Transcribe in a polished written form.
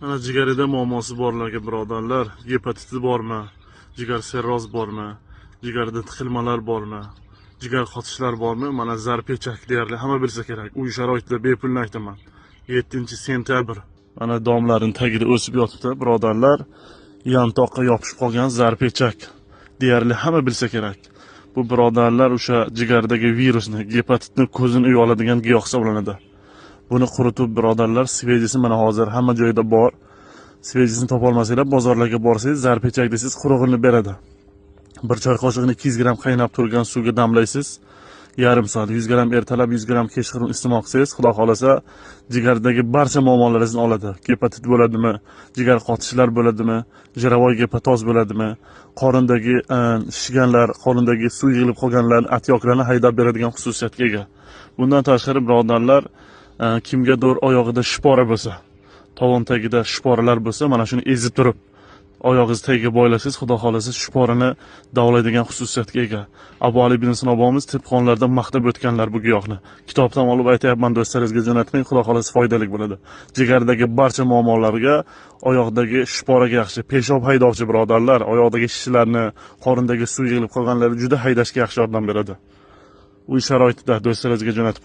Mana jigarida muammosi borlarga birodarlar, gepatiti bormi, jigar serroz bormi, jigarida tiqilmalar bormi, jigar qotishlar bormi? Mana zarpechak deyarli hamma bilsa kerak. Uy sharoitida bepul aytaman. 7-sentyabr. Mana domlaring tagida o'sib yotibdi birodarlar. Yantoqqa yopishib qolgan zarpechak deyarli hamma bilsa kerak. Bu birodarlar o'sha jigardagi virusni, gepatitni ko'zini uy oladigan giyoh hisoblanadi. Buni quritib birodarlar, svejisi mana hozir hamma joyda bor. Svejisini topolmasanglar, bozorlarga borsangiz, zarpechak desiz, qurug'ini beradi. Bir choy qoshiqni 200 gram qaynab turgan suvga damlaysiz. Yarim soat 100 gram ertalab, 100 gram kechqurun iste'mol qilsangiz, xudo xolasa jigardagi barcha muammolaringizni oladi. Gepatit bo'ladimi, jigar qotishlar bo'ladimi, jiravoy gepatoz bo'ladimi, qorindagi shishganlar, qorindagi suv yig'ilib qolganlar, atyoklarni haydab beradigan xususiyatga ega. Bundan tashqari birodarlar, kimgadir oyog'ida shipora bo'lsa, tovon tagida shiporalar bo'lsa, mana shuni ezib turib oyog'ingiz tagiga boylasangiz, xudo xolasa shiporini davolaydigan xususiyatga ega. Abu Ali ibn Sino bobomiz tibxonlarda maqtab o'tganlar bu giyohni. Kitobdan olib aytayapman, do'stlaringizga jo'natmang, xudo xolasa foydali bo'ladi. Jigardagi barcha muammolarga, oyoqdagi shiporaga yaxshi. Peshob haydovchi birodarlar, oyoqdagi shishlarni, qorindagi suv yig'ilib qolganlarni juda haydashga yaxshi yordam beradi. Uy sharoitida do'stlaringizga jo'natib